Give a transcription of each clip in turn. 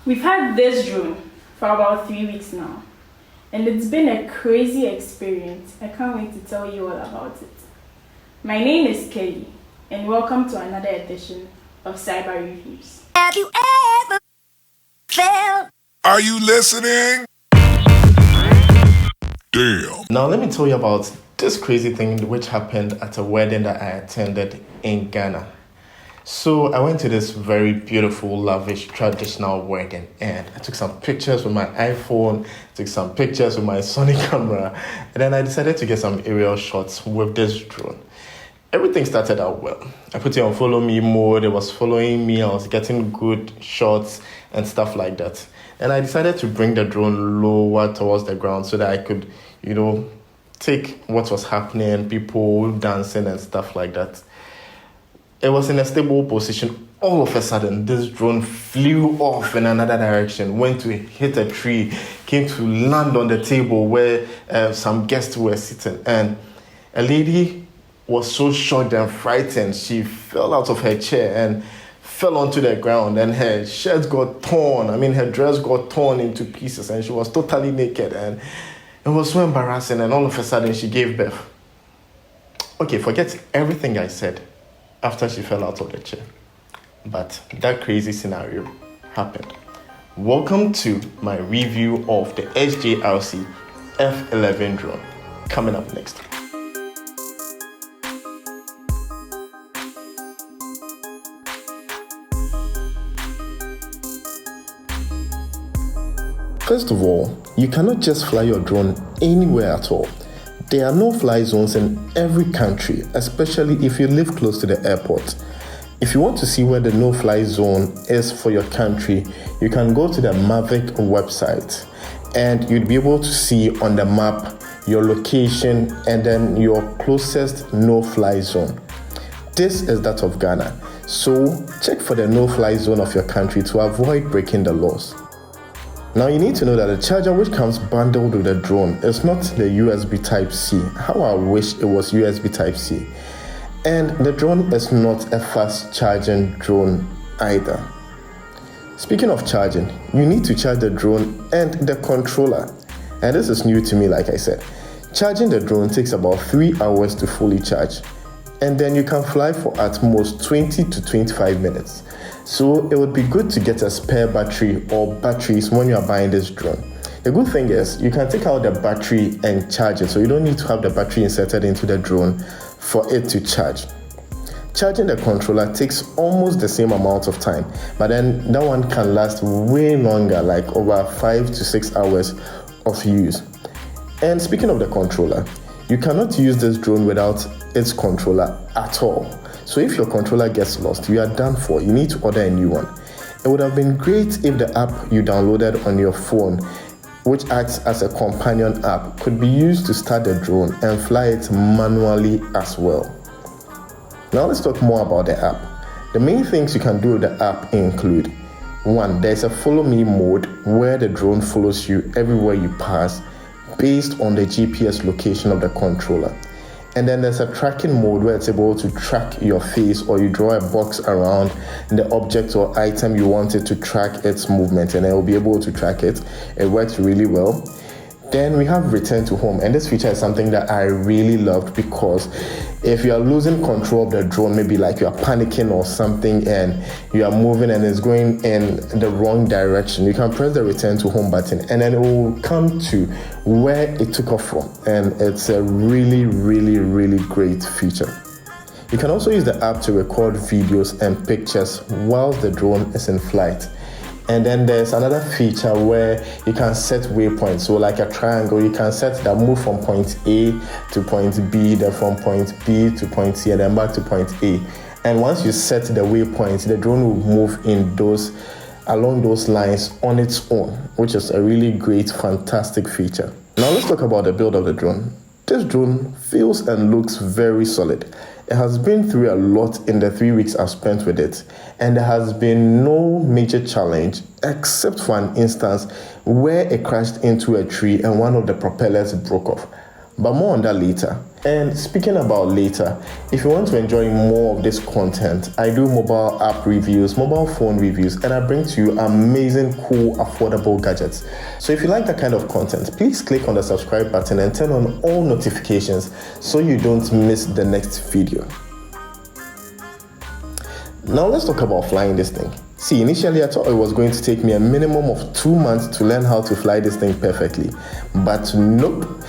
We've had this drone for about 3 weeks now, and it's been a crazy experience. I can't wait to tell you all about it. My name is Kelly, and welcome to another edition of Cyber Reviews. Have you ever felt? Are you listening? Damn. Now let me tell you about this crazy thing which happened at a wedding that I attended in Ghana. So I went to this very beautiful, lavish, traditional wedding, and I took some pictures with my iPhone, took some pictures with my Sony camera, and then I decided to get some aerial shots with this drone. Everything started out well. I put it on follow me mode, it was following me, I was getting good shots and stuff like that. And I decided to bring the drone lower towards the ground so that I could, take what was happening, people dancing and stuff like that. It was in a stable position. All of a sudden, this drone flew off in another direction, went to hit a tree, came to land on the table where some guests were sitting. And a lady was so shocked and frightened, she fell out of her chair and fell onto the ground, and her shirt got torn. Her dress got torn into pieces, and she was totally naked, and it was so embarrassing. And all of a sudden, she gave birth. Okay, forget everything I said after she fell out of the chair. But that crazy scenario happened. Welcome to my review of the SJRC F11 drone. Coming up next. First of all, you cannot just fly your drone anywhere at all. There are no-fly zones in every country, especially if you live close to the airport. If you want to see where the no-fly zone is for your country, you can go to the Mavic website, and you'd be able to see on the map your location and then your closest no-fly zone. This is that of Ghana, so check for the no-fly zone of your country to avoid breaking the laws. Now you need to know that the charger which comes bundled with the drone is not the USB Type-C. How I wish it was USB Type-C. And the drone is not a fast charging drone either. Speaking of charging, you need to charge the drone and the controller. And this is new to me, like I said. Charging the drone takes about 3 hours to fully charge. And then you can fly for at most 20 to 25 minutes. So it would be good to get a spare battery or batteries when you are buying this drone. The good thing is you can take out the battery and charge it, so you don't need to have the battery inserted into the drone for it to charge. Charging the controller takes almost the same amount of time, but then that one can last way longer, like over 5 to 6 hours of use. And speaking of the controller, you cannot use this drone without its controller at all. So if your controller gets lost, you are done for. You need to order a new one. It would have been great if the app you downloaded on your phone, which acts as a companion app, could be used to start the drone and fly it manually as well. Now let's talk more about the app. The main things you can do with the app include: 1. There's a follow me mode where the drone follows you everywhere you pass based on the GPS location of the controller. And then there's a tracking mode where it's able to track your face, or you draw a box around the object or item you want it to track its movement, and it will be able to track it. It works really well. Then we have return to home, and this feature is something that I really loved, because if you are losing control of the drone, maybe like you are panicking or something and you are moving and it's going in the wrong direction, you can press the return to home button and then it will come to where it took off from, and it's a really, really, really great feature. You can also use the app to record videos and pictures whilst the drone is in flight. And then there's another feature where you can set waypoints. So like a triangle, you can set that move from point A to point B, then from point B to point C, and then back to point A. And once you set the waypoints, the drone will move along those lines on its own, which is a really great, fantastic feature. Now let's talk about the build of the drone. This drone feels and looks very solid. It has been through a lot in the 3 weeks I've spent with it, and there has been no major challenge except for an instance where it crashed into a tree and one of the propellers broke off. But more on that later. And speaking about later, if you want to enjoy more of this content, I do mobile app reviews, mobile phone reviews, and I bring to you amazing, cool, affordable gadgets. So if you like that kind of content, please click on the subscribe button and turn on all notifications so you don't miss the next video. Now let's talk about flying this thing. See, initially I thought it was going to take me a minimum of 2 months to learn how to fly this thing perfectly. But nope.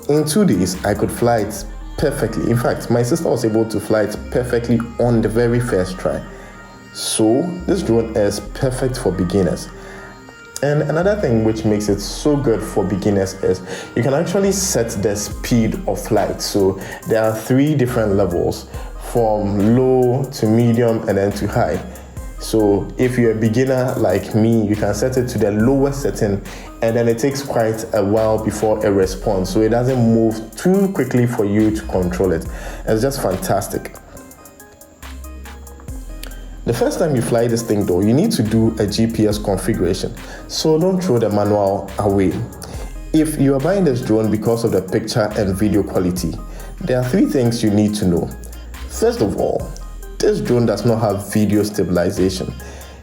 In 2 days, I could fly it perfectly. In fact, my sister was able to fly it perfectly on the very first try. So, this drone is perfect for beginners. And another thing which makes it so good for beginners is you can actually set the speed of flight. So, there are 3 different levels, from low to medium and then to high. So if you're a beginner like me, you can set it to the lowest setting, and then it takes quite a while before it responds. So it doesn't move too quickly for you to control it. It's just fantastic. The first time you fly this thing though, you need to do a GPS configuration. So don't throw the manual away. If you are buying this drone because of the picture and video quality, there are 3 things you need to know. First of all, this drone does not have video stabilization.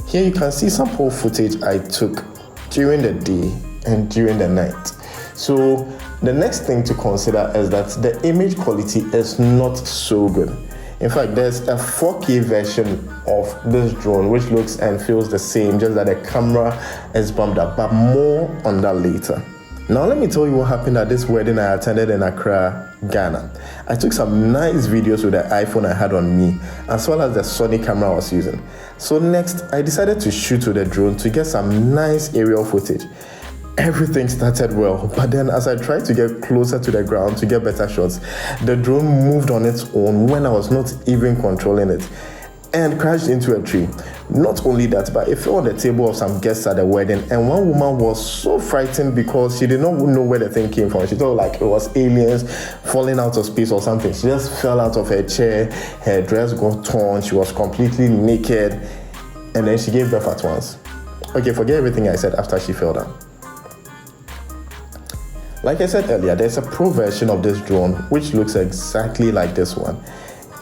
Here you can see sample footage I took during the day and during the night. So the next thing to consider is that the image quality is not so good. In fact, there's a 4K version of this drone which looks and feels the same, just that the camera is bumped up, but more on that later. Now let me tell you what happened at this wedding I attended in Accra, Ghana. I took some nice videos with the iPhone I had on me, as well as the Sony camera I was using. So next, I decided to shoot with the drone to get some nice aerial footage. Everything started well, but then as I tried to get closer to the ground to get better shots, the drone moved on its own when I was not even controlling it, and crashed into a tree. Not only that, but it fell on the table of some guests at the wedding, and one woman was so frightened because she did not know where the thing came from. She thought like it was aliens falling out of space or something. She just fell out of her chair, her dress got torn, she was completely naked, and then she gave birth at once. Okay, forget everything I said after she fell down. Like I said earlier, there's a pro version of this drone which looks exactly like this one.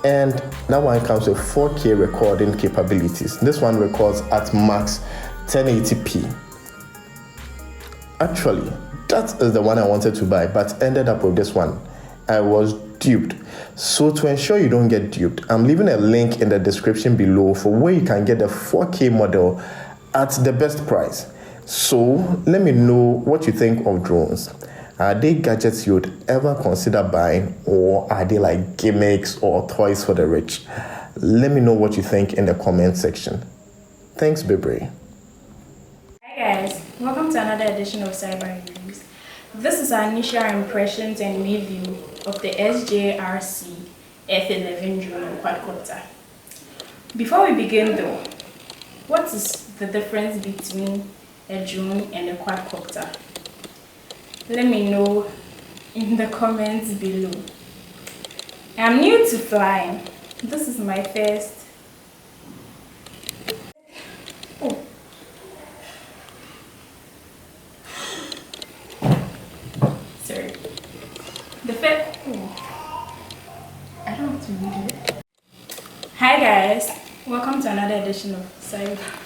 And that one comes with 4K recording capabilities. This one records at max 1080p. Actually, that is the one I wanted to buy, but ended up with this one. I was duped. So to ensure you don't get duped, I'm leaving a link in the description below for where you can get the 4K model at the best price. So let me know what you think of drones. Are they gadgets you would ever consider buying, or are they like gimmicks or toys for the rich? Let me know what you think in the comment section. Thanks, Bebre. Hi guys, welcome to another edition of Cyber Reviews. This is our initial impressions and review of the SJRC F11 drone and quadcopter. Before we begin though, what is the difference between a drone and a quadcopter? Let me know in the comments below. I'm new to flying. This is my first. Oh. Sorry. The first. Oh. I don't have to read it. Hi guys, welcome to another edition of Cyber.